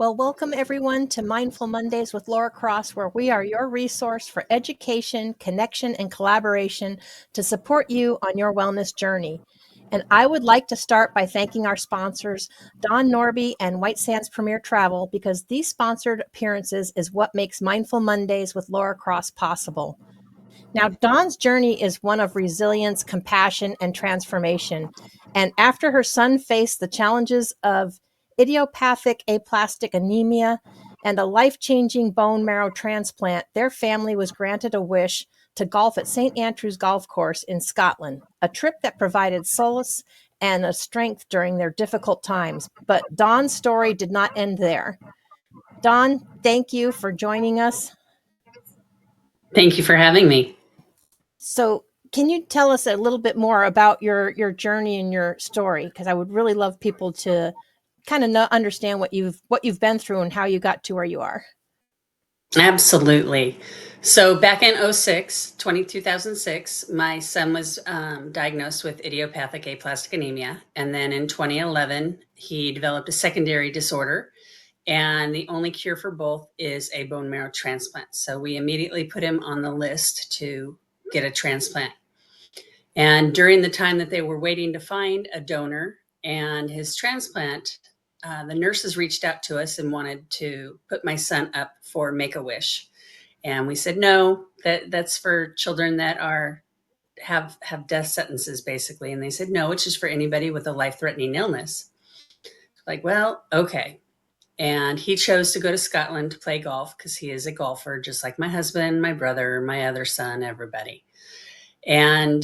Well, welcome everyone to Mindful Mondays with Laura Cross, where we are your resource for education, connection, and collaboration to support you on your wellness journey. And I would like to start by thanking our sponsors, Dawn Norby and White Sands Premier Travel, because these sponsored appearances is what makes Mindful Mondays with Laura Cross possible. Now, Dawn's journey is one of resilience, compassion, and transformation. And after her son faced the challenges of idiopathic aplastic anemia and a life-changing bone marrow transplant, their family was granted a wish to golf at St. Andrews Golf Course in Scotland, a trip that provided solace and a strength during their difficult times. But Dawn's story did not end there. Dawn, thank you for joining us. Thank you for having me. So, can you tell us a little bit more about your journey and your story? Because I would really love people to kind of understand what you've been through and how you got to where you are. Absolutely. So back in 2006, my son was diagnosed with idiopathic aplastic anemia. And then in 2011, he developed a secondary disorder. And the only cure for both is a bone marrow transplant. So we immediately put him on the list to get a transplant. And during the time that they were waiting to find a donor and his transplant, the nurses reached out to us and wanted to put my son up for Make-A-Wish. And we said, no, that's for children that have death sentences, basically. And they said, no, it's just for anybody with a life-threatening illness. Like, well, okay. And he chose to go to Scotland to play golf because he is a golfer, just like my husband, my brother, my other son, everybody. And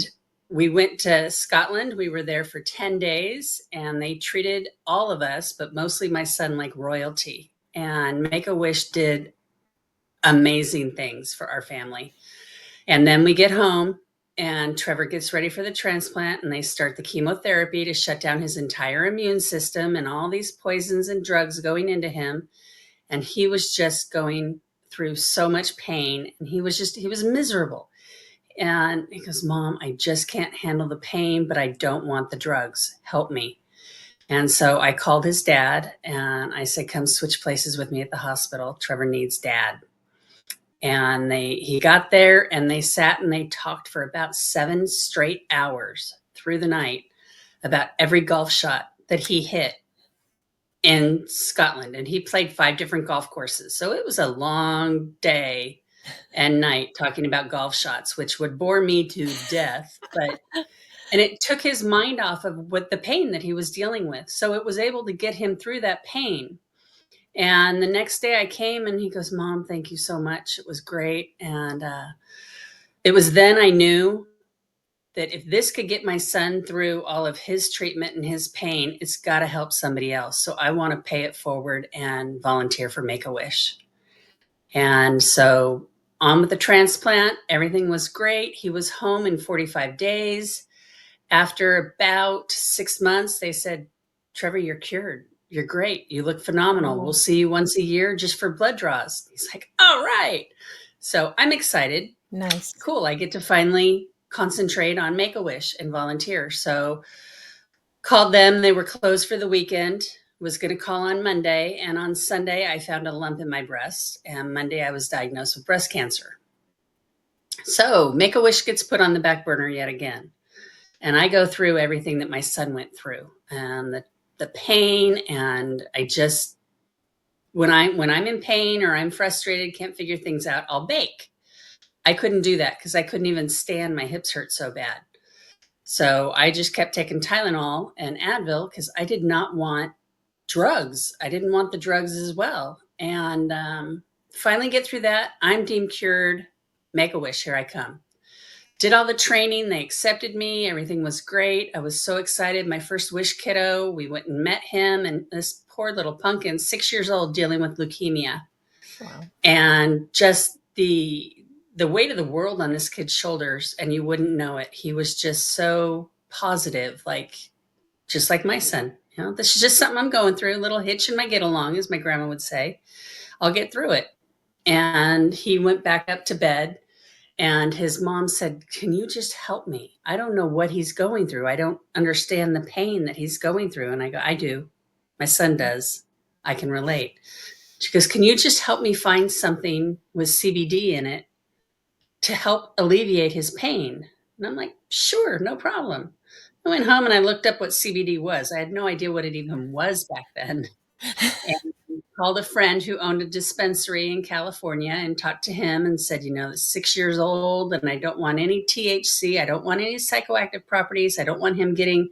we went to Scotland. We were there for 10 days and they treated all of us, but mostly my son, like royalty. And Make-A-Wish did amazing things for our family. And then we get home and Trevor gets ready for the transplant and they start the chemotherapy to shut down his entire immune system and all these poisons and drugs going into him. And he was just going through so much pain and he was miserable. And he goes, Mom, I just can't handle the pain, but I don't want the drugs. Help me. And so I called his dad and I said, come switch places with me at the hospital. Trevor needs dad. And he got there and they sat and they talked for about 7 straight hours through the night about every golf shot that he hit in Scotland. And he played 5 different golf courses. So it was a long day and night talking about golf shots, which would bore me to death. And it took his mind off of what the pain that he was dealing with. So it was able to get him through that pain. And the next day I came and he goes, Mom, thank you so much. It was great. And it was then I knew that if this could get my son through all of his treatment and his pain, it's got to help somebody else. So I want to pay it forward and volunteer for Make-A-Wish. And so on with the transplant, everything was great. He was home in 45 days. After about 6 months, they said, Trevor, you're cured. You're great. You look phenomenal. We'll see you once a year just for blood draws. He's like, all right. So I'm excited. Nice. Cool. I get to finally concentrate on Make-A-Wish and volunteer. So called them. They were closed for the weekend. Was going to call on Monday. And on Sunday, I found a lump in my breast. And Monday, I was diagnosed with breast cancer. So Make-A-Wish gets put on the back burner yet again. And I go through everything that my son went through and the pain. And I just, when I'm in pain or I'm frustrated, can't figure things out, I'll bake. I couldn't do that because I couldn't even stand. My hips hurt so bad. So I just kept taking Tylenol and Advil because I did not want drugs. I didn't want the drugs as well. And finally get through that. I'm deemed cured. Make-A-Wish, here I come. Did all the training. They accepted me. Everything was great. I was so excited. My first wish kiddo, we went and met him. And this poor little pumpkin, 6 years old, dealing with leukemia. Wow. And just the weight of the world on this kid's shoulders, and you wouldn't know it. He was just so positive, just like my son. You know, this is just something I'm going through, a little hitch in my get along, as my grandma would say. I'll get through it. And he went back up to bed. And his mom said, can you just help me? I don't know what he's going through. I don't understand the pain that he's going through. And I go, I do. My son does. I can relate. She goes, can you just help me find something with CBD in it to help alleviate his pain? And I'm like, sure, no problem. I went home and I looked up what CBD was. I had no idea what it even was back then. And called a friend who owned a dispensary in California and talked to him and said, it's 6 years old and I don't want any THC. I don't want any psychoactive properties. I don't want him getting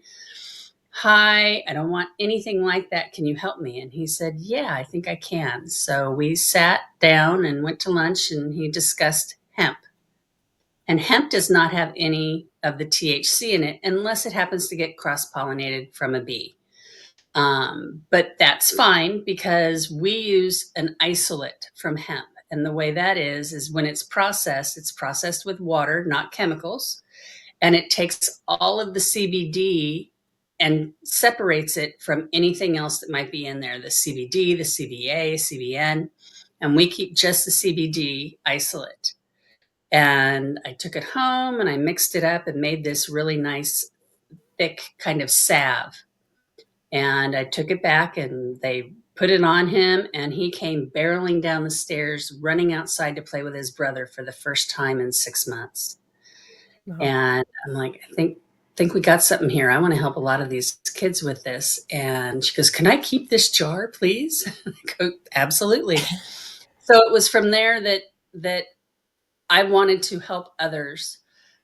high. I don't want anything like that. Can you help me? And he said, yeah, I think I can. So we sat down and went to lunch and he discussed hemp. And hemp does not have any of the THC in it unless it happens to get cross-pollinated from a bee. But that's fine because we use an isolate from hemp. And the way that is when it's processed with water, not chemicals. And it takes all of the CBD and separates it from anything else that might be in there, the CBD, the CBA, CBN. And we keep just the CBD isolate. And I took it home and I mixed it up and made this really nice, thick kind of salve. And I took it back and they put it on him and he came barreling down the stairs, running outside to play with his brother for the first time in 6 months. Oh, And I'm like, I think we got something here. I want to help a lot of these kids with this. And she goes, can I keep this jar, please? I go, absolutely. So it was from there that I wanted to help others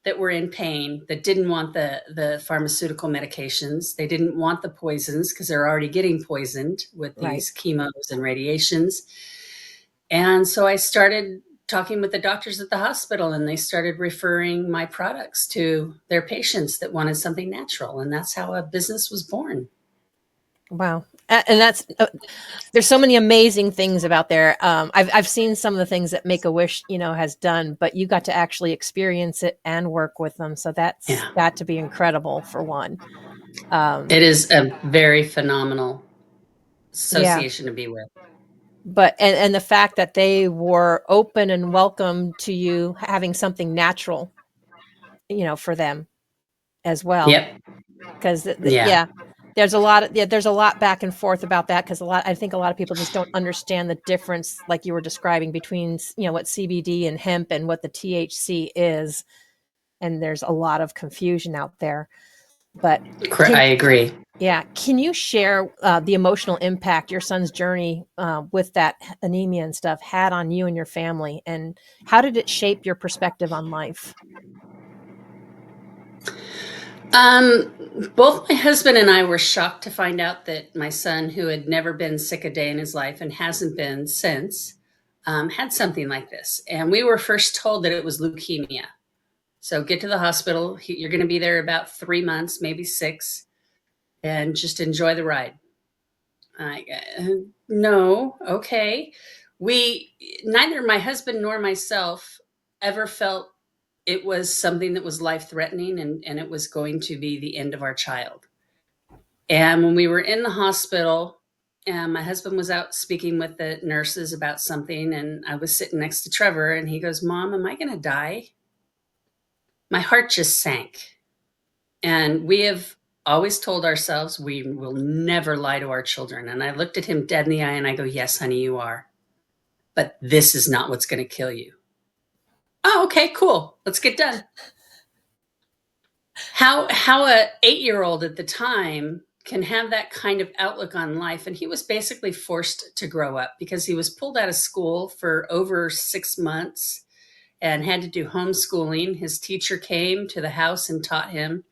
that were in pain, that didn't want the pharmaceutical medications. They didn't want the poisons because they're already getting poisoned with right. these chemos and radiations. And so I started talking with the doctors at the hospital and they started referring my products to their patients that wanted something natural. And that's how a business was born. Wow. And that's there's so many amazing things about there. I've seen some of the things that Make a Wish, has done, but you got to actually experience it and work with them. So that's Yeah. got to be incredible for one. It is a very phenomenal Yeah. association to be with. But and the fact that they were open and welcome to you having something natural, for them as well. Yep. Because Yeah. yeah, there's a lot back and forth about that because I think a lot of people just don't understand the difference, like you were describing, between what CBD and hemp and what the THC is, and there's a lot of confusion out there. But I can agree. can you share the emotional impact your son's journey with that anemia and stuff had on you and your family, and how did it shape your perspective on life? Um, Both my husband and I were shocked to find out that my son, who had never been sick a day in his life and hasn't been since, had something like this. And we were first told that it was leukemia. So get to the hospital. You're going to be there about 3 months, maybe 6, and just enjoy the ride. I no, okay. We Neither my husband nor myself ever felt it was something that was life threatening and it was going to be the end of our child. And when we were in the hospital, and my husband was out speaking with the nurses about something, and I was sitting next to Trevor, and he goes, Mom, am I going to die? My heart just sank. And we have always told ourselves we will never lie to our children. And I looked at him dead in the eye and I go, yes, honey, you are. But this is not what's going to kill you. Oh, okay, cool. Let's get done. How a 8-year-old at the time can have that kind of outlook on life. And he was basically forced to grow up because he was pulled out of school for over 6 months and had to do homeschooling. His teacher came to the house and taught him.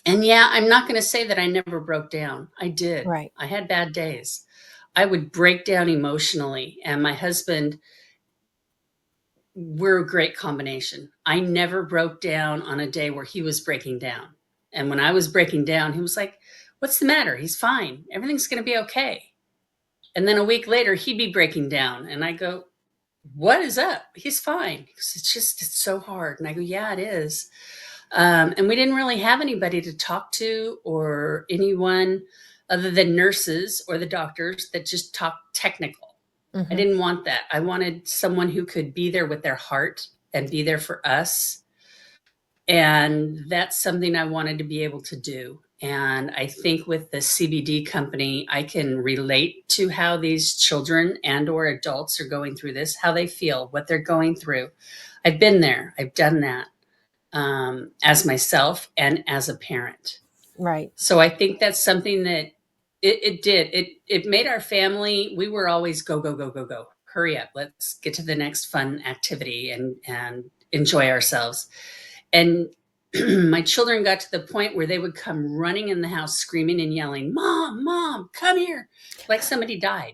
And yeah, I'm not going to say that I never broke down. I did. Right. I had bad days. I would break down emotionally. And my husband, we're a great combination. I never broke down on a day where he was breaking down. And when I was breaking down, he was like, what's the matter? He's fine. Everything's going to be okay. And then a week later, he'd be breaking down. And I go, what is up? He's fine. He goes, it's so hard. And I go, yeah, it is. And we didn't really have anybody to talk to or anyone other than nurses or the doctors that just talked technical. I Mm-hmm. didn't want that. I wanted someone who could be there with their heart and be there for us. And that's something I wanted to be able to do. And I think with the CBD company, I can relate to how these children and or adults are going through this, how they feel, what they're going through. I've been there. I've done that as myself and as a parent. Right. So I think that's something that it made our family. We were always go, go, go, go, go. Hurry up. Let's get to the next fun activity and enjoy ourselves. And my children got to the point where they would come running in the house screaming and yelling, Mom, Mom, come here. Like somebody died.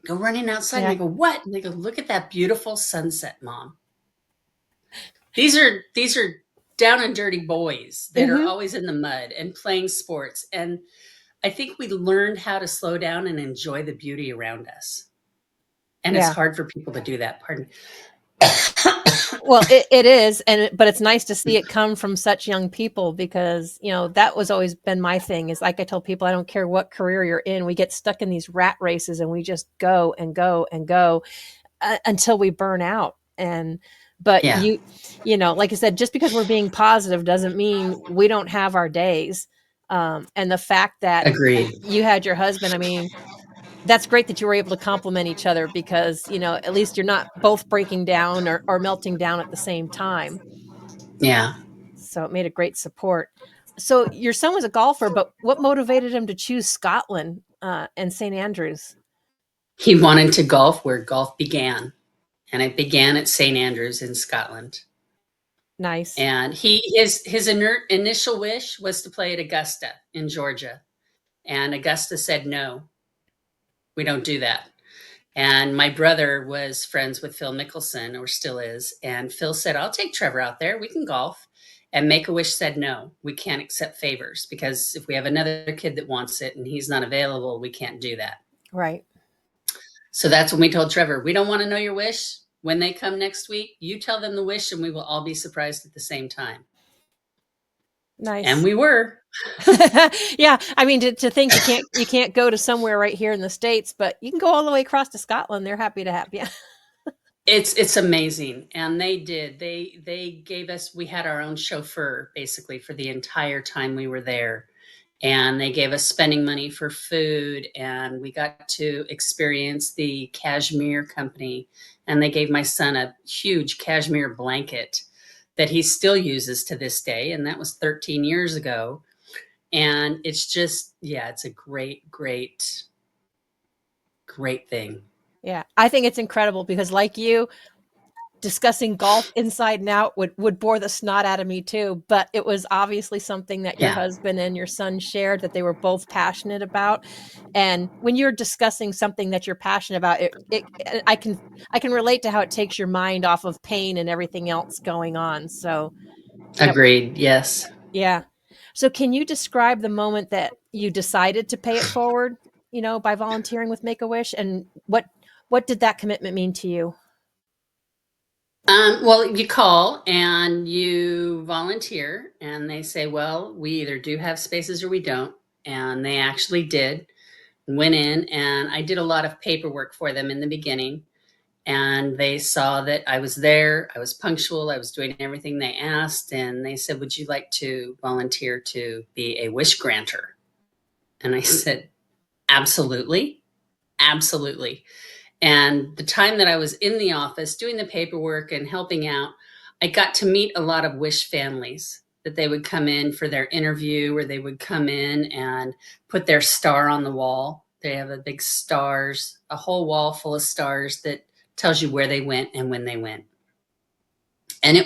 Go running outside. And Yeah. I go, what? And they go, look at that beautiful sunset, Mom. These are down and dirty boys that are Hmm. always in the mud and playing sports. And I think we learned how to slow down and enjoy the beauty around us. And it's Yeah. hard for people to do that. Pardon. Well, it is, but it's nice to see it come from such young people because that was always been my thing. Is like I tell people, I don't care what career you're in, we get stuck in these rat races and we just go and go and go until we burn out. And but Yeah, like I said, just because we're being positive doesn't mean we don't have our days. And the fact that agreed. you had your husband, I mean, that's great that you were able to complement each other because at least you're not both breaking down or melting down at the same time. Yeah. So it made a great support. So your son was a golfer, but what motivated him to choose Scotland and St Andrews? He wanted to golf where golf began. And it began at St. Andrews in Scotland. Nice. And his initial wish was to play at Augusta in Georgia. And Augusta said, no, we don't do that. And my brother was friends with Phil Mickelson, or still is. And Phil said, I'll take Trevor out there. We can golf. And Make a Wish said, no, we can't accept favors because if we have another kid that wants it and he's not available, we can't do that. Right. So that's when we told Trevor, we don't want to know your wish. When they come next week, you tell them the wish and we will all be surprised at the same time. And Nice. we were. Yeah, I mean to think you can't go to somewhere right here in the States, but you can go all the way across to Scotland. They're happy to have you. It's amazing. And they did. They gave us, we had our own chauffeur basically for the entire time we were there. And they gave us spending money for food and we got to experience the cashmere company. And they gave my son a huge cashmere blanket that he still uses to this day. And that was 13 years ago. And it's just, yeah, it's a great, great, great thing. Yeah, I think it's incredible because, like you, discussing golf inside and out would bore the snot out of me too. But it was obviously something that your Yeah, husband and your son shared that they were both passionate about. And when you're discussing something that you're passionate about, I can relate to how it takes your mind off of pain and everything else going on. So that agreed. Yes. yeah. So can you describe the moment that you decided to pay it forward, by volunteering with Make a Wish, and what did that commitment mean to you? Well, you call and you volunteer, and they say, well, we either do have spaces or we don't. And they actually did. Went in, and I did a lot of paperwork for them in the beginning. And they saw that I was there, I was punctual, I was doing everything they asked. And they said, would you like to volunteer to be a wish granter? And I said, absolutely. Absolutely. And the time that I was in the office doing the paperwork and helping out, I got to meet a lot of wish families that they would come in for their interview or they would come in and put their star on the wall. They have a big stars, a whole wall full of stars that tells you where they went and when they went. And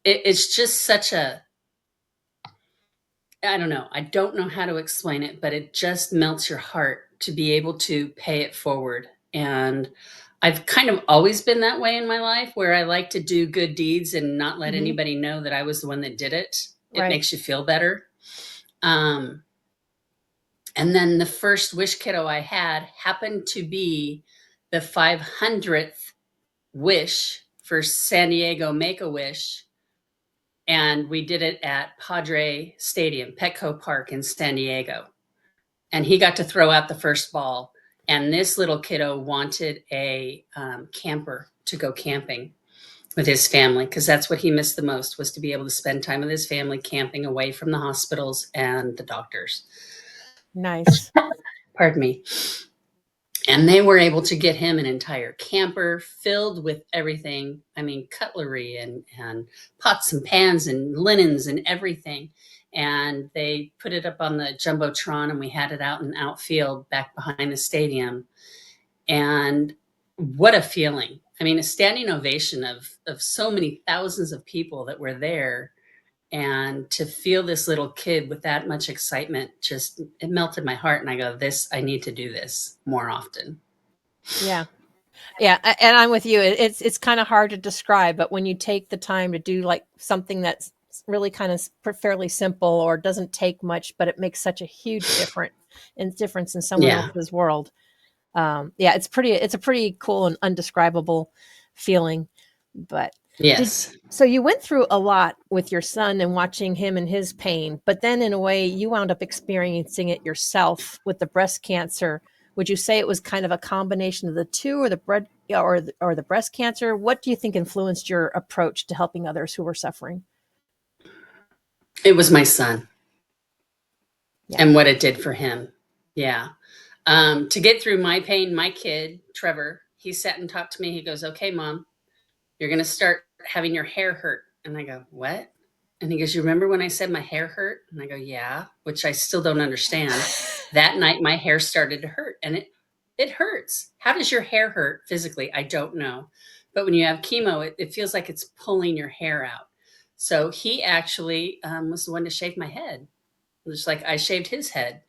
it's just such a, I don't know. I don't know how to explain it, but it just melts your heart to be able to pay it forward. And I've kind of always been that way in my life where I like to do good deeds and not let Hmm. anybody know that I was the one that did it. It Right. makes you feel better. Um, and then the first wish kiddo I had happened to be the 500th wish for San Diego Make a Wish. And we did it at Padre Stadium, Petco Park in San Diego. And he got to throw out the first ball. And this little kiddo wanted a camper to go camping. with his family, because that's what he missed the most, was to be able to spend time with his family, camping away from the hospitals and the doctors. Nice. Pardon me. And they were able to get him an entire camper filled with everything. I mean, cutlery and pots and pans and linens and everything. And they put it up on the Jumbotron, and we had it out in outfield back behind the stadium. And what a feeling. I mean, a standing ovation of so many thousands of people that were there. And to feel this little kid with that much excitement, just, it melted my heart. And I go, I need to do this more often. Yeah. Yeah, and I'm with you. It's kind of hard to describe, but when you take the time to do like something that's really kind of fairly simple or doesn't take much, but it makes such a huge difference in someone Yeah. else's world. Yeah, it's a pretty cool and undescribable feeling. But did Yes. so you went through a lot with your son and watching him and his pain, but then in a way you wound up experiencing it yourself with the breast cancer. Would you say it was kind of a combination of the two, or the bread, or the breast cancer? What do you think influenced your approach to helping others who were suffering? It was my son Yeah. and what it did for him. Yeah. To get through my pain, my kid, Trevor, he sat and talked to me. He goes, "Okay, mom, you're going to start having your hair hurt." And I go, "What?" And he goes, "You remember when I said my hair hurt?" And I go, "Yeah," which I still don't understand. That night, my hair started to hurt, and it hurts. How does your hair hurt physically? I don't know. But when you have chemo, it feels like it's pulling your hair out. So he actually was the one to shave my head. Just like I shaved his head,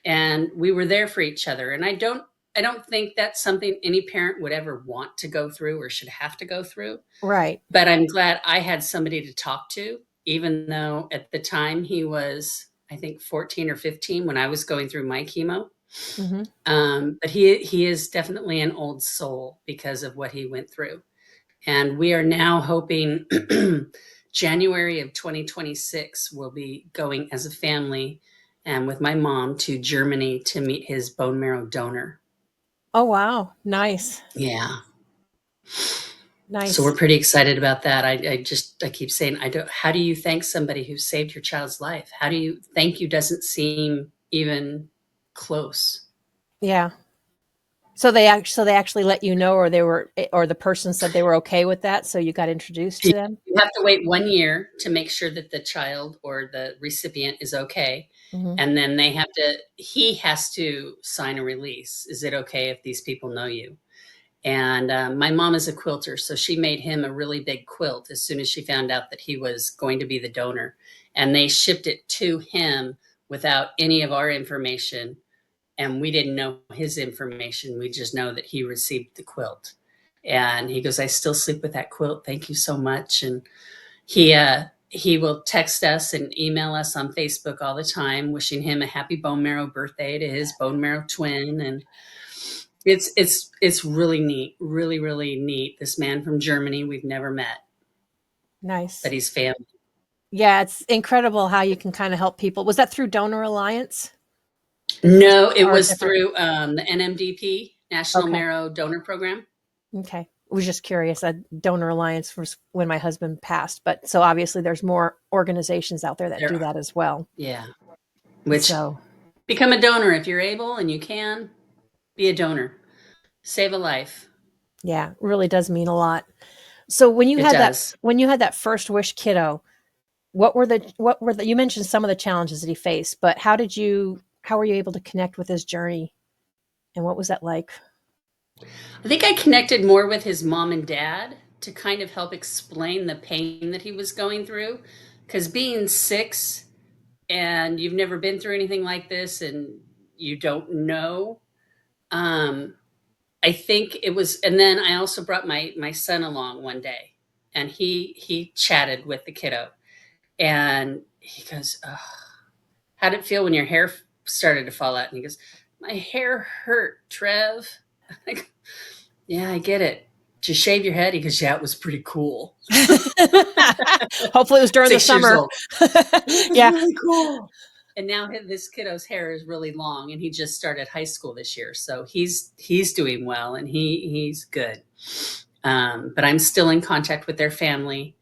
and we were there for each other. And I don't think that's something any parent would ever want to go through or should have to go through. Right. But I'm glad I had somebody to talk to, even though at the time he was, I think, 14 or 15 when I was going through my chemo. Hmm. But he is definitely an old soul because of what he went through. And we are now hoping January of 2026 we'll be going as a family and with my mom to Germany to meet his bone marrow donor. Oh wow, nice, Yeah. So nice. we're pretty excited about that. I keep saying, I don't, how do you thank somebody who saved your child's life? How do you thank you doesn't seem even close. Yeah. So they actually let you know, or or the person said they were okay with that, so you got introduced You to them? have to wait 1 year to make sure that the child or the recipient is okay. Mhm. And then he has to sign a release. Is it okay if these people know you? And my mom is a quilter, so she made him a really big quilt as soon as she found out that he was going to be the donor. And they shipped it to him without any of our information. And we didn't know his information. We just know that he received the quilt. And he goes, "I still sleep with that quilt. Thank you so much." And he will text us and email us on Facebook all the time, wishing him a happy bone marrow birthday to his bone marrow twin. And it's really neat, really, really neat. This man from Germany we've never met, but Nice. he's family. Yeah, it's incredible how you can kinda help people. Was that through Donor Alliance? Was No, it or was different? through the NMDP, National Okay, Marrow Donor Program. okay. I was just curious. Donor Alliance was when my husband passed, but so obviously there's more organizations out there that There do are, that as well. yeah. Which, So, become a donor if you're able and you can. Be a donor, save a life. yeah, it really does mean a lot. So It does. when you had that first wish kiddo, what were the you mentioned some of the challenges that he faced, but how were you able to connect with his journey, and what was that like? I think I connected more with his mom and dad to kind of help explain the pain that he was going through. Because being 6 and you've never been through anything like this and you don't know, um, I think it was. And then I also brought my son along one day, and he chatted with the kiddo, and he goes, "Oh, how did it feel when your hair started to fall out?" And he goes, "My hair hurt, Trev." I go, "Yeah, I get it. Did you shave your head?" He goes, "Yeah, it was pretty cool." Hopefully, it was during the 6 years summer. old. It was Yeah, really cool. And now this kiddo's hair is really long, and he just started high school this year, so he's doing well, and he's good. But I'm still in contact with their family.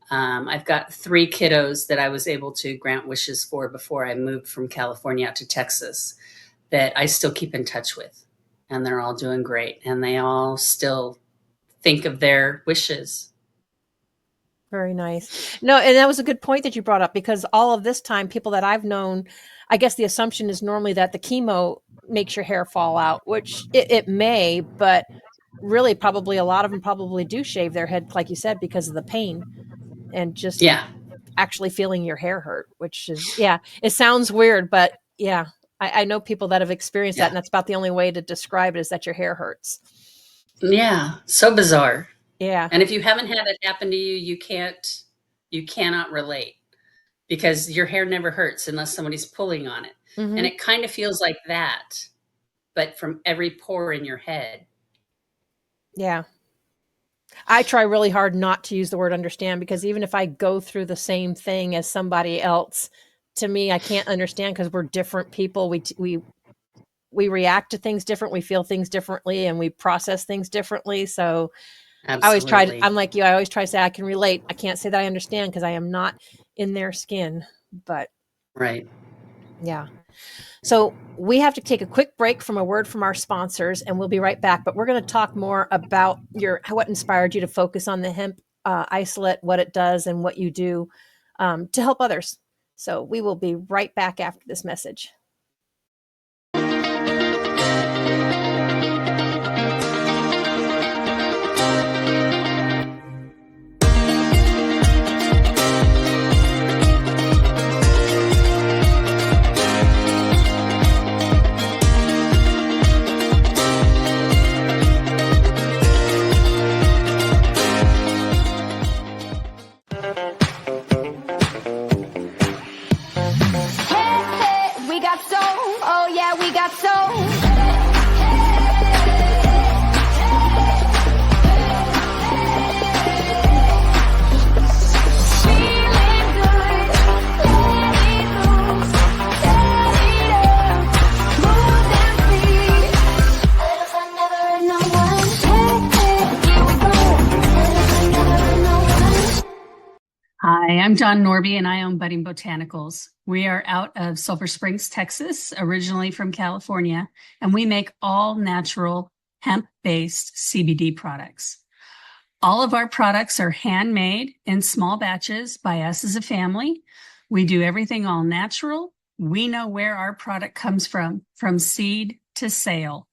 I've got 3 kiddos that I was able to grant wishes for before I moved from California out to Texas that I still keep in touch with. And they're all doing great. And they all still think of their wishes. Very nice. No, and that was a good point that you brought up, because all of this time, people that I've known, I guess the assumption is normally that the chemo makes your hair fall out, which it may, but really probably a lot of them probably do shave their head, like you said, because of the pain and just Yeah. actually feeling your hair hurt, which is, yeah, it sounds weird, but yeah, I know people that have experienced that, Yeah. and that's about the only way to describe it, is that your hair hurts. Yeah. So bizarre. Yeah. And if you haven't had it happen to you, you cannot relate because your hair never hurts unless somebody's pulling on it. And Hmm. it kind of feels like that, but from every pore in your head. Yeah. I try really hard not to use the word understand, because even if I go through the same thing as somebody else, to me, I can't understand, because we're different people. We react to things different, we feel things differently, and we process things differently. So I always try to, Absolutely. I'm like you, I always try to say I can relate. I can't say that I understand, because I am not in their skin. But Right. yeah. So we have to take a quick break from a word from our sponsors, and we'll be right back. But we're going to talk more about what inspired you to focus on the hemp isolate, what it does, and what you do to help others. So we will be right back after this message. Hi, I'm Dawn Norby, and I own Budding Botanicals. We are out of Sulphur Springs, Texas, originally from California, and we make all natural hemp-based CBD products. All of our products are handmade in small batches by us as a family. We do everything all natural. We know where our product comes from seed to sale.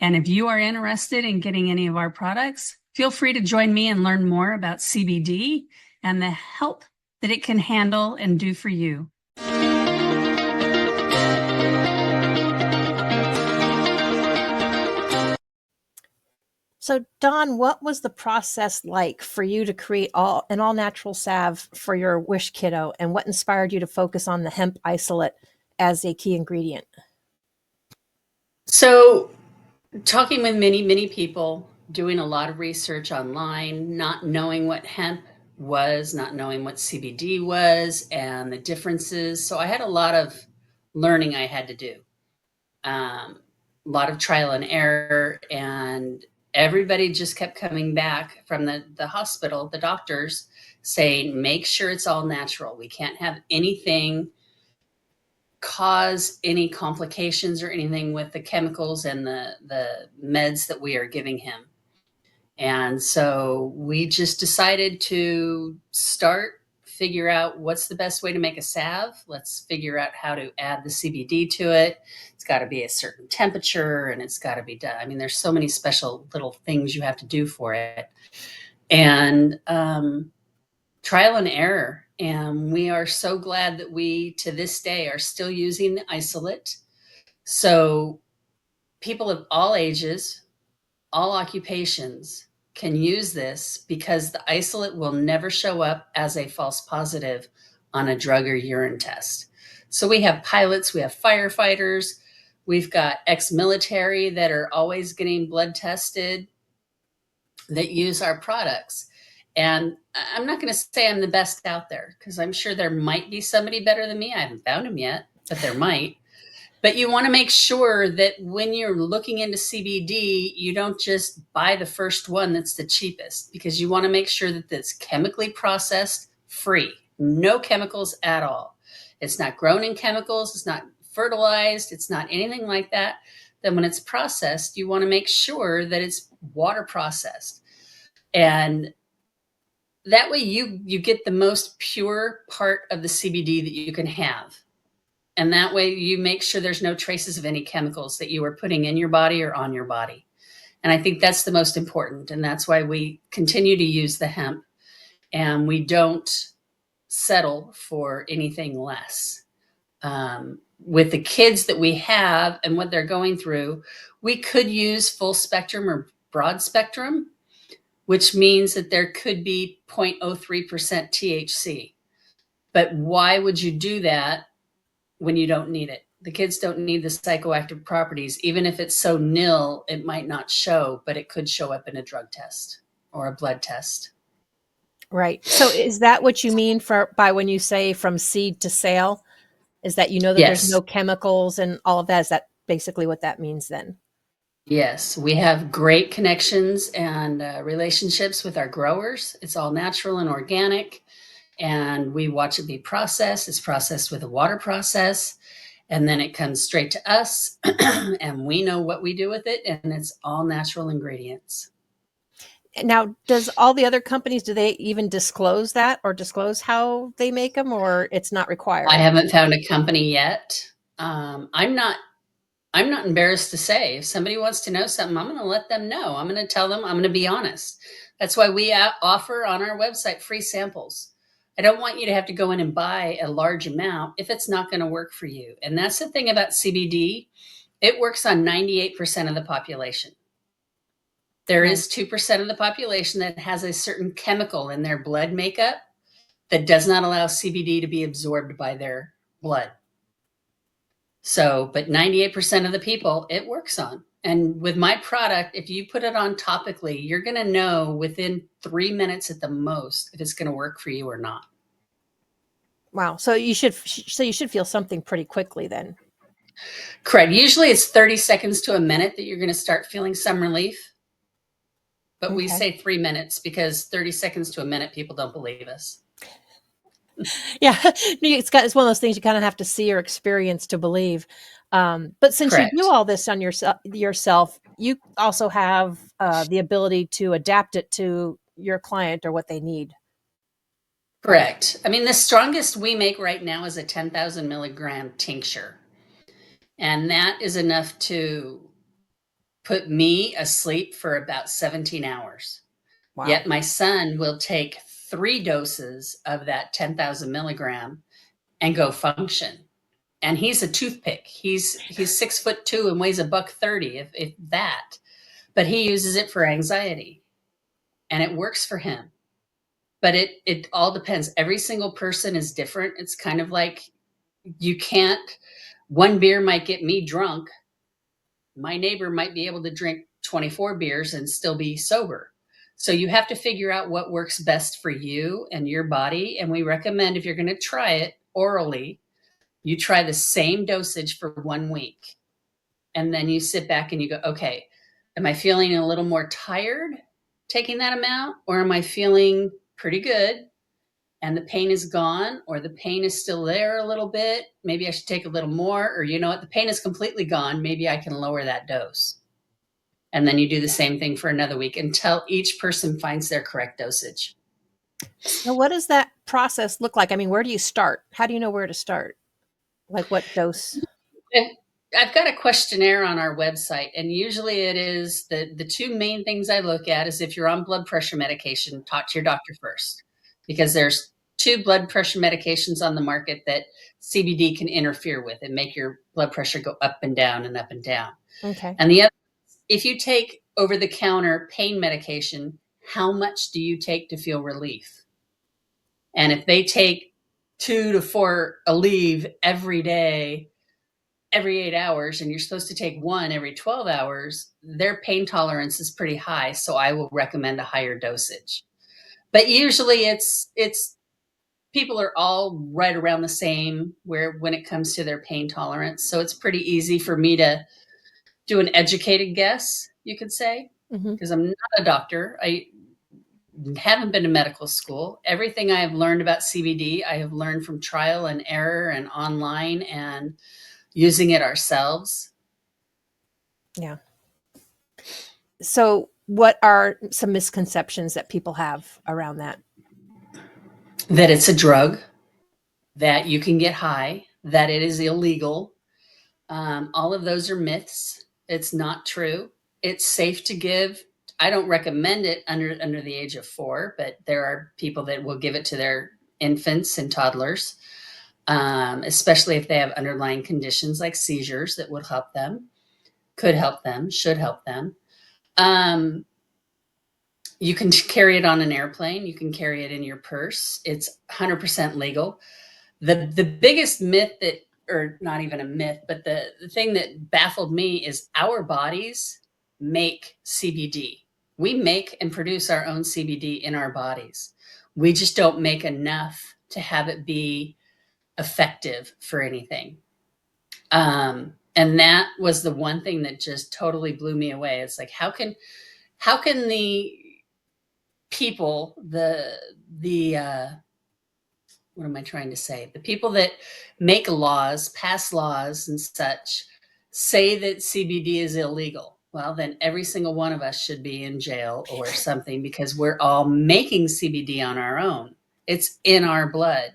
And if you are interested in getting any of our products, feel free to join me and learn more about CBD and the help that it can handle and do for you. So, Dawn, what was the process like for you to create an all natural salve for your wish kiddo, and what inspired you to focus on the hemp isolate as a key ingredient? So, talking with many people, doing a lot of research online, not knowing what hemp was, not knowing what CBD was, and the differences. So, I had a lot of learning I had to do. A lot of trial and error, and everybody just kept coming back from the hospital, the doctors, saying, make sure it's all natural. We can't have anything cause any complications or anything with the chemicals and the meds that we are giving him. And so we just decided to figure out what's the best way to make a salve. Let's figure out how to add the CBD to it. It's got to be a certain temperature and it's got to be done. I mean, there's so many special little things you have to do for it. And trial and error. And we are so glad that we, to this day, are still using the isolate. So people of all ages, all occupations can use this because the isolate will never show up as a false positive on a drug or urine test. So we have pilots, we have firefighters, we've got ex-military that are always getting blood tested that use our products. And I'm not going to say I'm the best out there because I'm sure there might be somebody better than me. I haven't found him yet, but there might. But you want to make sure that when you're looking into CBD, you don't just buy the first one that's the cheapest, because you want to make sure that it's chemically processed, free, no chemicals at all. It's not grown in chemicals, it's not fertilized, it's not anything like that. Then when it's processed, you want to make sure that it's water processed. And that way you get the most pure part of the CBD that you can have. And that way you make sure there's no traces of any chemicals that you are putting in your body or on your body. And I think that's the most important. And that's why we continue to use the hemp, and we don't settle for anything less. With the kids that we have and what they're going through, we could use full spectrum or broad spectrum, which means that there could be 0.03% THC. But why would you do that when you don't need it? The kids don't need the psychoactive properties. Even if it's so nil, it might not show, but it could show up in a drug test or a blood test. Right. So is that what you mean by when you say from seed to sale? Is that you know that there's Yes. no chemicals and all of that? Is that basically what that means then? Yes. We have great connections and relationships with our growers. It's all natural and organic, and we watch it be processed. It's processed with a water process, and then it comes straight to us, and we know what we do with it, and it's all natural ingredients. Now, does all the other companies, do they even disclose that or disclose how they make them, or it's not I required? haven't found a company yet. I'm not embarrassed to say, if somebody wants to know something, I'm going to let them know. I'm going to tell them, I'm going to be honest. That's why we offer on our website free samples. I don't want you to have to go in and buy a large amount if it's not going to work for you. And that's the thing about CBD. It works on 98% of the population. There Right. is 2% of the population that has a certain chemical in their blood makeup that does not allow CBD to be absorbed by their blood. So, but 98% of the people it works on. And with my product, if you put it on topically, you're going to know within 3 minutes at the most if it's going to work for you or not. Wow. So you should feel something pretty quickly then. Correct. Usually it's 30 seconds to a minute that you're going to start feeling some relief. But we Okay. say 3 minutes because 30 seconds to a minute, people don't believe us. Yeah. It's one of those things you kind of have to see or experience to believe. But since you do Correct. all this on yourself, you also have the ability to adapt it to your client or what they need. Right. Correct. I mean, the strongest we make right now is a 10,000 milligram tincture. And that is enough to put me asleep for about 17 hours. Wow. Yet my son will take 3 doses of that 10,000 milligram and go function. And he's a toothpick. He's 6'2" and weighs $130, if that. But he uses it for anxiety, and it works for him. But it all depends. Every single person is different. It's kind of like you can't. One beer might get me drunk. My neighbor might be able to drink 24 beers and still be sober. So you have to figure out what works best for you and your body. And we recommend, if you're going to try it orally, you try the same dosage for 1 week. And then you sit back and you go, okay, am I feeling a little more tired taking that amount? Or am I feeling pretty good and the pain is gone, or the pain is still there a little bit? Maybe I should take a little more. Or, you know what, the pain is completely gone. Maybe I can lower that dose. And then you do the same thing for another week until each person finds their correct dosage. So what does that process look like? I mean, where do you start? How do you know where to start? Like what dose? And I've got a questionnaire on our website, and usually it is the two main things I look at is if you're on blood pressure medication, talk to your doctor first, because there's two blood pressure medications on the market that CBD can interfere with and make your blood pressure go up and down and up and down. Okay. And the other, if you take over the counter pain medication, how much do you take to feel relief? And if they take 2 to 4 Aleve every day, every 8 hours, and you're supposed to take one every 12 hours, their pain tolerance is pretty high. So I will recommend a higher dosage. But usually it's people are all right around the same where when it comes to their pain tolerance. So it's pretty easy for me to do an educated guess, you could say, Hmm. because I'm not a doctor. I haven't been to medical school. Everything I have learned about CBD, I have learned from trial and error and online and using it ourselves. Yeah. So, what are some misconceptions that people have around that? That it's a drug, that you can get high, that it is illegal. All of those are myths. It's not true. It's safe to give. I don't recommend it under the age of 4, but there are people that will give it to their infants and toddlers, especially if they have underlying conditions like seizures that would help them, could help them, should help them. Um, you can carry it on an airplane. You can carry it in your purse. It's 100% legal. The biggest myth that, or not even a myth, but the thing that baffled me is our bodies make CBD. We make and produce our own CBD in our bodies. We just don't make enough to have it be effective for anything. And that was the one thing that just totally blew me away. It's like, how can the people, the what am I trying to say? The people that make laws, pass laws and such, say that CBD is illegal. Well, then every single one of us should be in jail or something because we're all making CBD on our own. It's in our blood.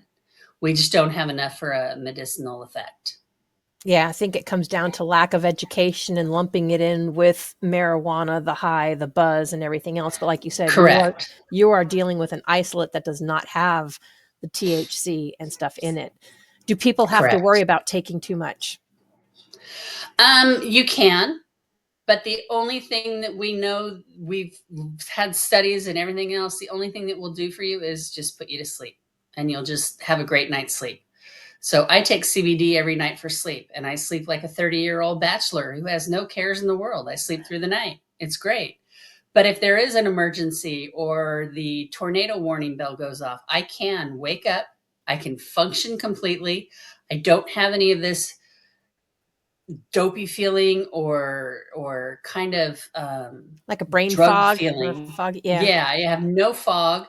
We just don't have enough for a medicinal effect. Yeah, I think it comes down to lack of education and lumping it in with marijuana, the high, the buzz, and everything else. But like you said, Correct. you are dealing with an isolate that does not have the THC and stuff in it. Do people have to worry Correct. about taking too much? You can, but the only thing that we know, we've had studies and everything else, the only thing that will do for you is just put you to sleep and you'll just have a great night's sleep. So I take CBD every night for sleep, and I sleep like a 30-year-old bachelor who has no cares in the world. I sleep through the night. It's great. But if there is an emergency or the tornado warning bell goes off, I can wake up. I can function completely. I don't have any of this dopey feeling or kind of Like a brain drug fog or feeling. fog? Yeah. Yeah, I have no fog,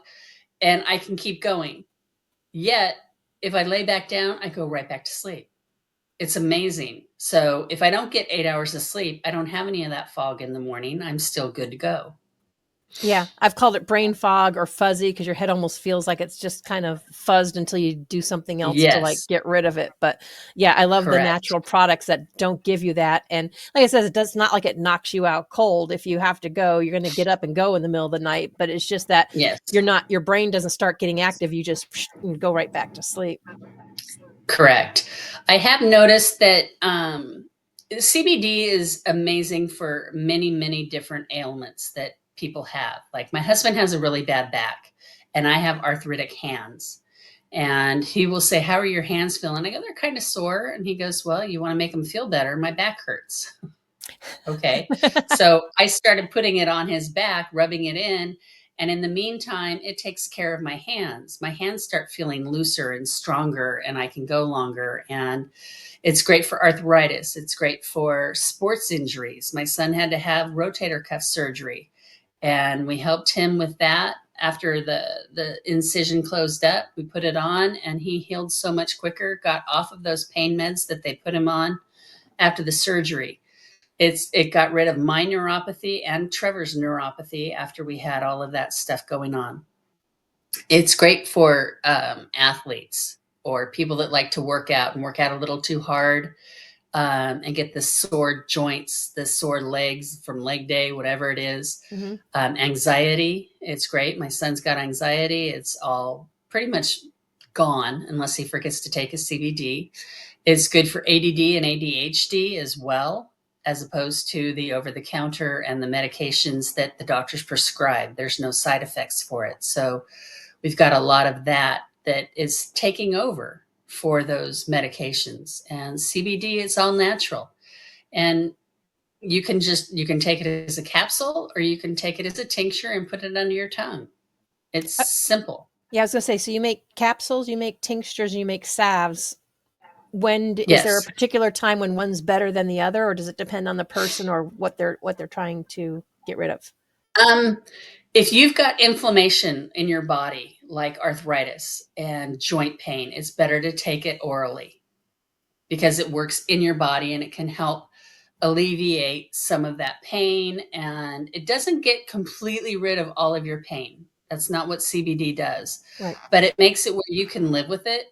and I can keep going. Yet, if I lay back down, I go right back to sleep. It's amazing. So if I don't get 8 hours of sleep, I don't have any of that fog in the morning. I'm still good to go. Yeah, I've called it brain fog or fuzzy because your head almost feels like it's just kind of fuzzed until you do something else to like Yes, get rid of it. But yeah, I love the correct. natural products that don't give you that. And like I said, it does not like it knocks you out cold. If you have to go, you're going to get up and go in the middle of the night. But it's just that Yes, your brain doesn't start getting active. You just go right back to sleep. correct. I have noticed that CBD is amazing for many, many different ailments that people have. Like my husband has a really bad back, and I have arthritic hands. And he will say, "How are your hands feeling?" I go, "They're kind of sore." And he goes, "Well, you want to make them feel better. My back hurts." Okay. So I started putting it on his back, rubbing it in. And in the meantime, it takes care of my hands. My hands start feeling looser and stronger, and I can go longer. And it's great for arthritis. It's great for sports injuries. My son had to have rotator cuff surgery, and we helped him with that. After the incision closed up, we put it on, and he healed so much quicker, got off of those pain meds that they put him on after the surgery. It got rid of my neuropathy and Trevor's neuropathy after we had all of that stuff going on. It's great for athletes or people that like to work out and work out a little too hard, and get the sore joints, the sore legs from leg day, whatever it is. Hmm. Anxiety, it's great. My son's got anxiety. It's all pretty much gone unless he forgets to take his CBD. It's good for ADD and ADHD as well, as opposed to the over the counter and the medications that the doctors prescribe. There's no side effects for it. So we've got a lot of that that is taking over for those medications. And CBD, it's all natural. And you can take it as a capsule or you can take it as a tincture and put it under your tongue. It's simple. Yeah, I was gonna say, so you make capsules, you make tinctures, and you make salves. Is there a Yes. particular time when one's better than the other, or does it depend on the person or what they're trying to get rid of? Um, if you've got inflammation in your body, like arthritis and joint pain, it's better to take it orally because it works in your body and it can help alleviate some of that pain. And it doesn't get completely rid of all of your pain. That's not what CBD does, Right. but it makes it where you can live with it.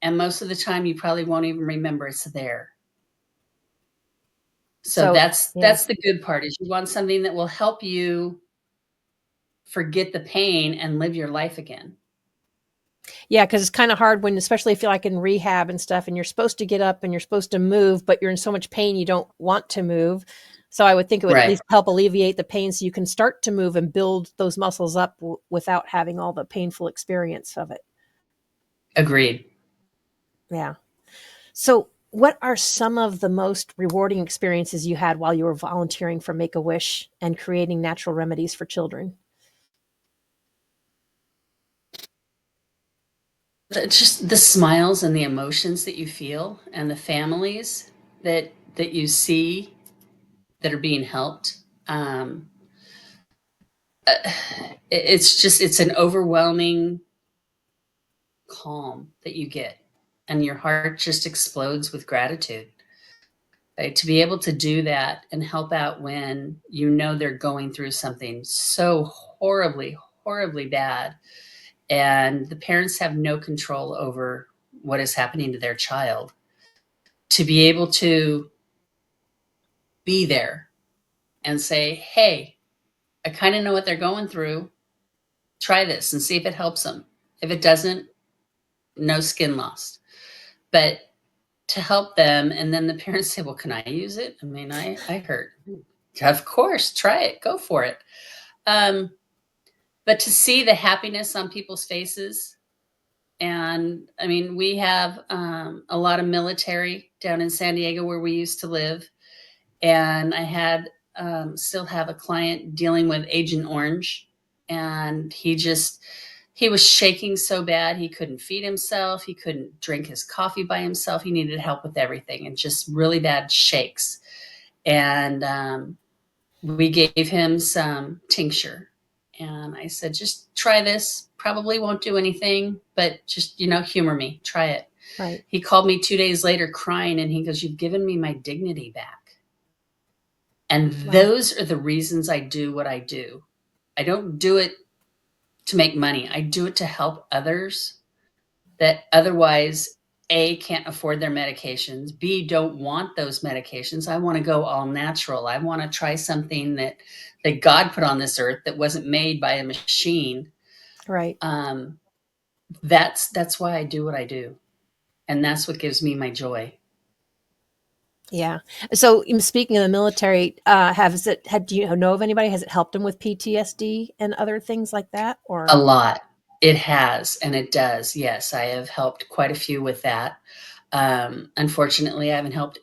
And most of the time, you probably won't even remember it's there. So So that's yeah. that's the good part is you want something that will help you forget the pain and live your life again. Yeah, because it's kind of hard when, especially if you're like in rehab and stuff, and you're supposed to get up and you're supposed to move, but you're in so much pain you don't want to move. So I would think it would at Right. least help alleviate the pain so you can start to move and build those muscles up without having all the painful experience of it. Agreed. Yeah. So, what are some of the most rewarding experiences you had while you were volunteering for Make a Wish and creating natural remedies for children? Just the smiles and the emotions that you feel and the families that you see that are being helped. It's an overwhelming calm that you get, and your heart just explodes with gratitude. Right? To be able to do that and help out when you know they're going through something so horribly, horribly bad, and the parents have no control over what is happening to their child. To be able to be there and say, hey, I kind of know what they're going through. Try this and see if it helps them. If it doesn't, no skin lost. But to help them, and then the parents say, well, can I use it? I mean, I hurt. Of course, try it, go for it. Um, but to see the happiness on people's faces, and I mean, we have a lot of military down in San Diego where we used to live, and I had still have a client dealing with Agent Orange, and he was shaking so bad he couldn't feed himself, he couldn't drink his coffee by himself, he needed help with everything, and just really bad shakes. And we gave him some tincture, and I said, just try this, probably won't do anything, but just humor me, try it. Right. He called me 2 days later crying, and he goes, you've given me my dignity back. And Wow. those are the reasons I do what I do. I don't do it to make money. I do it to help others that otherwise A, can't afford their medications, B, don't want those medications. I want to go all natural. I want to try something that God put on this earth that wasn't made by a machine. Right. Um, that's why I do what I do. And that's what gives me my joy. Yeah. So, speaking of the military, has it had do you know of anybody? Has it helped them with PTSD and other things like that? A Or lot. It has, and it does. Yes, I have helped quite a few with that. Unfortunately, I haven't helped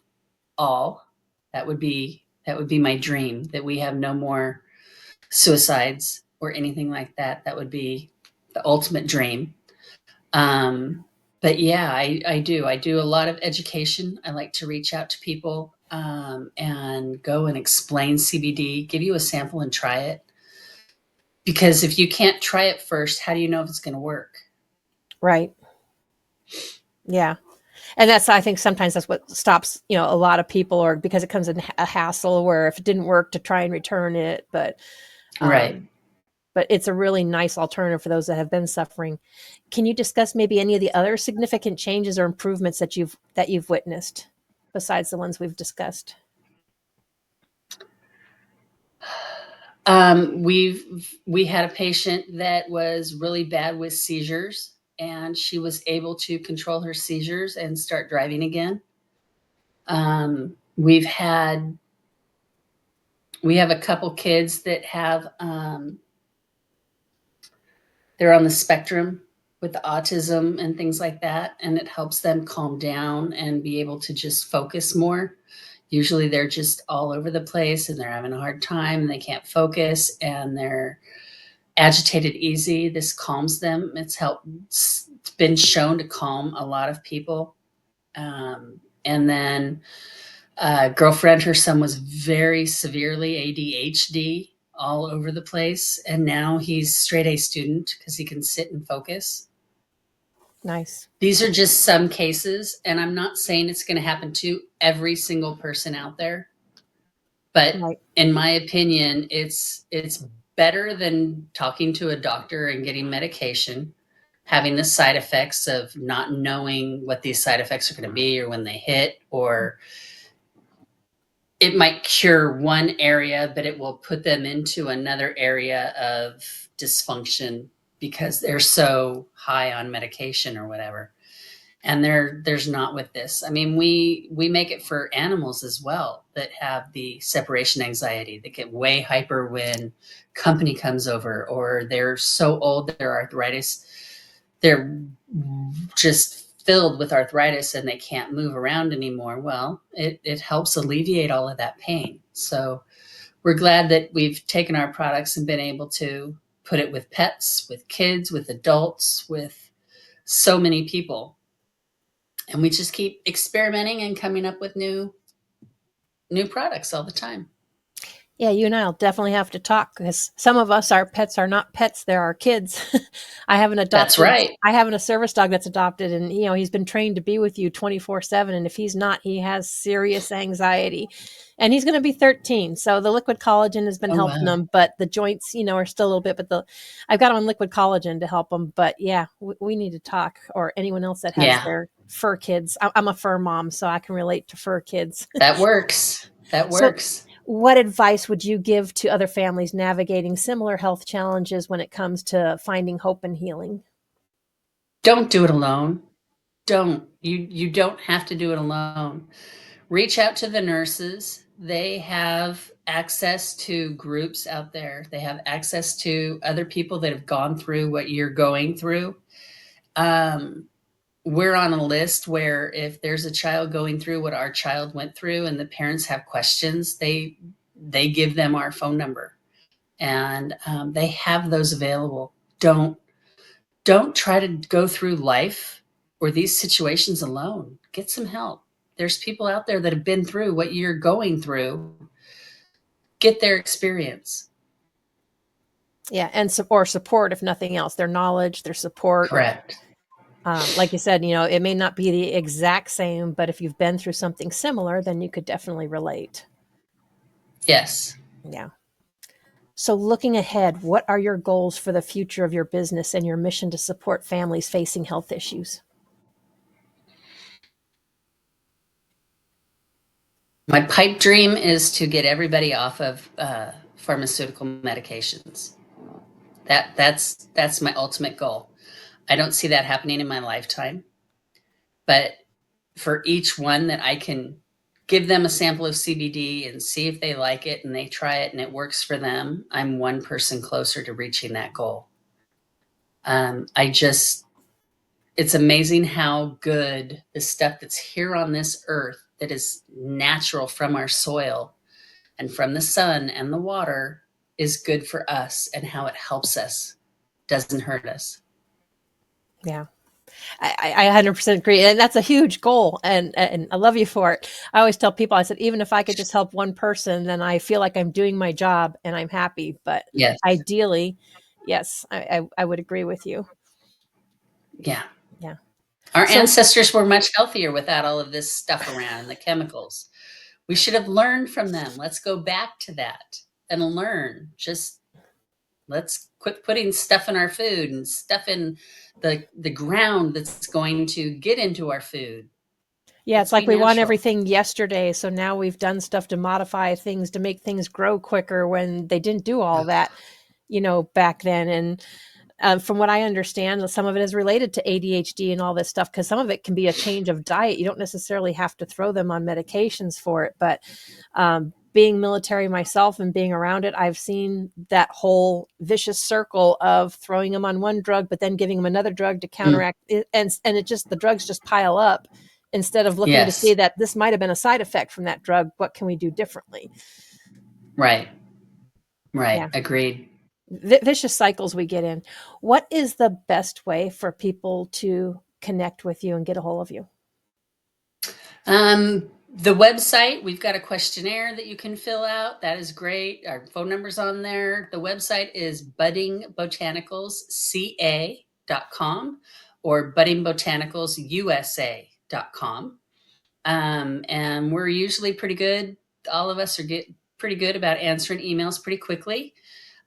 all. That would be my dream, that we have no more suicides or anything like that. That would be the ultimate dream. Um, but yeah, I do a lot of education. I like to reach out to people and go and explain CBD, give you a sample and try it. Because if you can't try it first, how do you know if it's going to work? right. Yeah. And that's, I think sometimes that's what stops, a lot of people, or because it comes in a hassle where if it didn't work to try and return it, Right. um but it's a really nice alternative for those that have been suffering. Can you discuss maybe any of the other significant changes or improvements that you've witnessed besides the ones we've discussed? We had a patient that was really bad with seizures, and she was able to control her seizures and start driving again. We've had we have a couple kids that have they're on the spectrum with the autism and things like that, and it helps them calm down and be able to just focus more. Usually they're just all over the place and they're having a hard time and they can't focus, and they're Agitated Easy. This calms them. It's been shown to calm a lot of people. And then girlfriend, her son was very severely ADHD all over the place. And now he's straight A student because he can sit and focus. Nice. These are just some cases. And I'm not saying it's going to happen to every single person out there. But Right. in my opinion, it's better than talking to a doctor and getting medication, having the side effects of not knowing what these side effects are going to be or when they hit, or it might cure one area, but it will put them into another area of dysfunction because they're so high on medication or whatever. And there's not with this. I mean, we make it for animals as well that have the separation anxiety, that get way hyper when company comes over, or they're so old their arthritis, they're just filled with arthritis and they can't move around anymore. Well, it helps alleviate all of that pain. So we're glad that we've taken our products and been able to put it with pets, with kids, with adults, with so many people. And we just keep experimenting and coming up with new products all the time. Yeah, you and I'll definitely have to talk because some of us, our pets are not pets; they're our kids. I have an That's adopted, right. I have a service dog that's adopted, and he's been trained to be with you 24/7. And if he's not, he has serious anxiety, and he's going to be 13. So the liquid collagen has been Oh helping wow. him, but the joints, are still a little bit. But I've got him on liquid collagen to help him. But yeah, we need to talk, or anyone else that has Yeah, their fur kids. I'm a fur mom, so I can relate to fur kids. that works. That So, works. what advice would you give to other families navigating similar health challenges when it comes to finding hope and healing? Don't do it alone. You don't have to do it alone. Reach out to the nurses. They have access to groups out there. They have access to other people that have gone through what you're going through. Um, we're on a list where if there's a child going through what our child went through and the parents have questions, they give them our phone number, and they have those available. Don't try to go through life or these situations alone. Get some help. There's people out there that have been through what you're going through. Get their experience. Yeah, and or support if nothing else, their knowledge, their support. Correct. Like you said, it may not be the exact same, but if you've been through something similar, then you could definitely relate. Yes. Yeah. So, looking ahead, what are your goals for the future of your business and your mission to support families facing health issues? My pipe dream is to get everybody off of pharmaceutical medications. That's my ultimate goal. I don't see that happening in my lifetime, but for each one that I can give them a sample of CBD and see if they like it and they try it and it works for them, I'm one person closer to reaching that goal. I just, it's amazing how good the stuff that's here on this earth that is natural from our soil and from the sun and the water is good for us, and how it helps us, doesn't hurt us. Yeah. I 100% agree, and that's a huge goal, and I love you for it. I always tell people, I said, even if I could just help one person, then I feel like I'm doing my job and I'm happy. But Yes. ideally, yes, I would agree with you. Yeah. Yeah. Our So ancestors were much healthier without all of this stuff around, the chemicals. We should have learned from them. Let's go back to that and learn. Just let's quit putting stuff in our food and stuff in the ground that's going to get into our food. yeah, it's Let's be like we want natural. everything yesterday. So now we've done stuff to modify things to make things grow quicker when they didn't do all that, back then. And from what I understand, some of it is related to ADHD and all this stuff because some of it can be a change of diet. You don't necessarily have to throw them on medications for it, but being military myself and being around it, I've seen that whole vicious circle of throwing them on one drug, but then giving them another drug to Mm, counteract it, and it just the drugs just pile up instead of looking to see yes. that this might have been a side effect from that drug. What can we do differently? Right. Right. Yeah. Agreed. vicious cycles we get in. What is the best way for people to connect with you and get a hold of you? The website, we've got a questionnaire that you can fill out. That is great. Our phone number's on there. The website is buddingbotanicalsca.com or buddingbotanicalsusa.com. And we're usually pretty good. All of us are pretty good about answering emails pretty quickly.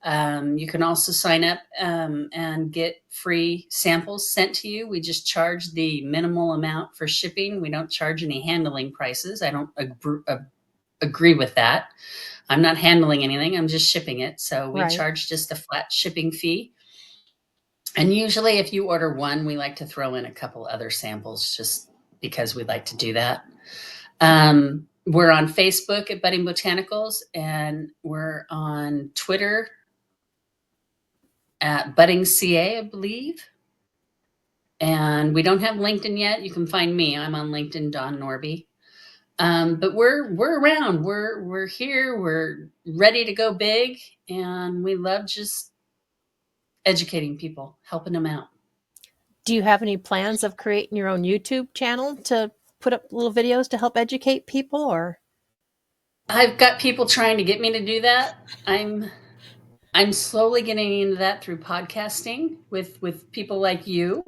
You can also sign up and get free samples sent to you. We just charge the minimal amount for shipping. We don't charge any handling prices. I don't agree with that. I'm not handling anything. I'm just shipping it. So we Right. charge just a flat shipping fee. And usually if you order one, we like to throw in a couple other samples just because we like to do that. We're on Facebook at Budding Botanicals, and we're on Twitter at Budding CA, I believe. And we don't have LinkedIn yet. You can find me. I'm on LinkedIn, Dawn Norby. But we're around. We're here. We're ready to go big, and we love just educating people, helping them out. Do you have any plans of creating your own YouTube channel to put up little videos to help educate people, or? I've got people trying to get me to do that. I'm slowly getting into that through podcasting with people like you,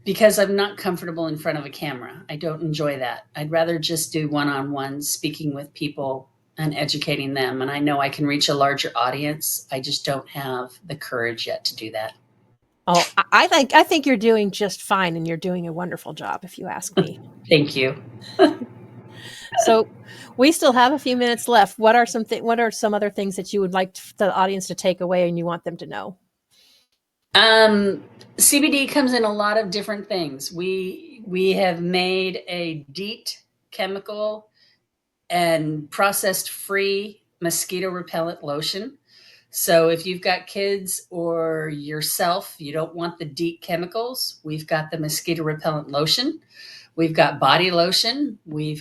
because I'm not comfortable in front of a camera. I don't enjoy that. I'd rather just do one-on-one speaking with people and educating them. And I know I can reach a larger audience. I just don't have the courage yet to do that. Oh, I think you're doing just fine, and you're doing a wonderful job, if you ask me. Thank you. So we still have a few minutes left. What are some other things that you would like the audience to take away and you want them to know? CBD comes in a lot of different things. We have made a DEET chemical and processed free mosquito repellent lotion. So if you've got kids or yourself, you don't want the DEET chemicals, we've got the mosquito repellent lotion. We've got body lotion. We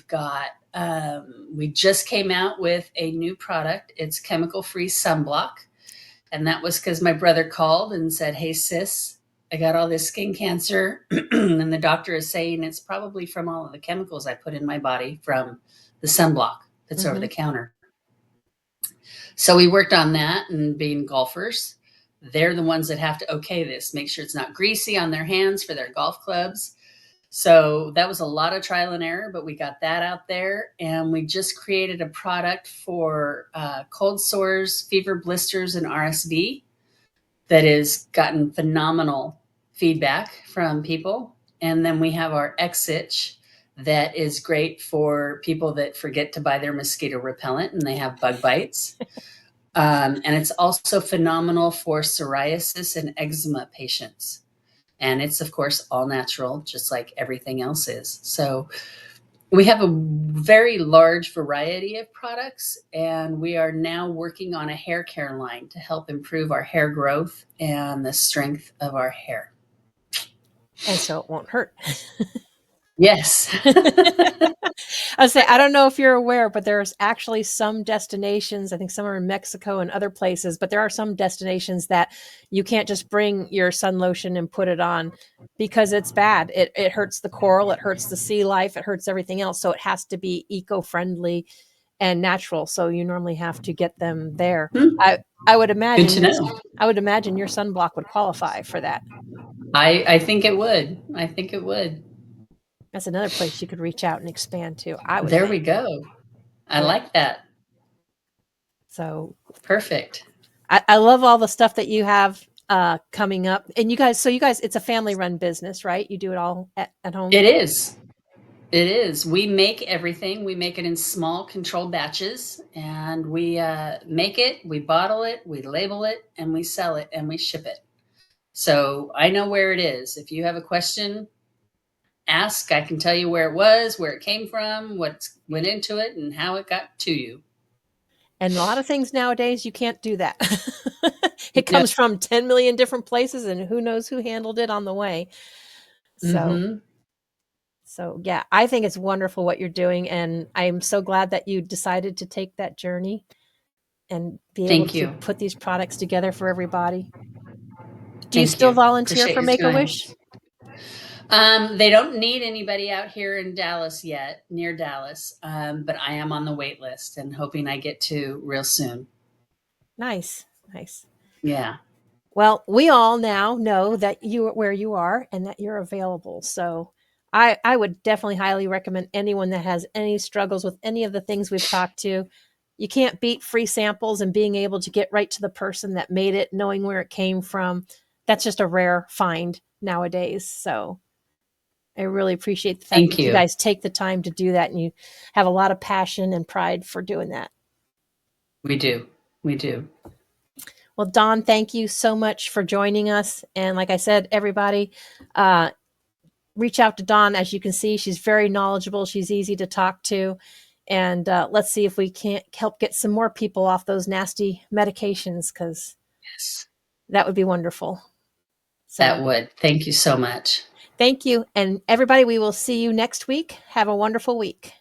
just came out with a new product. It's chemical-free sunblock. And that was because my brother called and said, "Hey, sis, I got all this skin cancer." And the doctor is saying it's probably from all of the chemicals I put in my body from the sunblock that's over the counter. So we worked on that, and being golfers, they're the ones that have to okay this, make sure it's not greasy on their hands for their golf clubs. So that was a lot of trial and error, but we got that out there, and we just created a product for cold sores, fever, blisters, and RSV that has gotten phenomenal feedback from people. And then we have our X-Itch that is great for people that forget to buy their mosquito repellent and they have bug bites. And it's also phenomenal for psoriasis and eczema patients. And it's, of course, all natural, just like everything else is. So we have a very large variety of products, and we are now working on a hair care line to help improve our hair growth and the strength of our hair. And so it won't hurt. Yes. I would say, I don't know if you're aware, but there's actually some destinations, I think some are in Mexico and other places, but there are some destinations that you can't just bring your sun lotion and put it on because it's bad. It hurts the coral, it hurts the sea life, it hurts everything else. So it has to be eco-friendly and natural. So you normally have to get them there. I would Good imagine to know. your sunblock would qualify for that. I think it would. I think it would. That's another place you could reach out and expand to, I would There we think. go. I Yeah. like that. So Perfect. I love all the stuff that you have coming up. And you guys, it's a family run business, right? You do it all at home? It is. It is. We make everything. We make it in small, controlled batches, and we make it, we bottle it, we label it, and we sell it, and we ship it. So I know where it is. If you have a question, ask. I can tell you where it was, where it came from, what went into it, and how it got to you. And a lot of things nowadays, you can't do that. It No. comes from 10 million different places, and who knows who handled it on the way. So, Mm-hmm. so yeah, I think it's wonderful what you're doing. And I'm so glad that you decided to take that journey. and be able Thank to you. put these products together for everybody. Do you Thank still you. volunteer Appreciate for your time. Make-A-Wish? They don't need anybody out here in Dallas yet, near Dallas, but I am on the wait list and hoping I get to real soon. Nice, nice. Yeah. Well, we all now know that you where you are and that you're available. So I would definitely highly recommend anyone that has any struggles with any of the things we've talked to. You can't beat free samples and being able to get right to the person that made it, knowing where it came from. That's just a rare find nowadays. So I really appreciate the fact Thank that you you. guys take the time to do that and you have a lot of passion and pride for doing that. We do. We do. Well, Dawn, thank you so much for joining us. And like I said, everybody, uh, reach out to Dawn. As you can see, she's very knowledgeable. She's easy to talk to. And let's see if we can't help get some more people off those nasty medications, because Yes. that would be wonderful. That So would. Thank you so much. thank you. And everybody, we will see you next week. Have a wonderful week.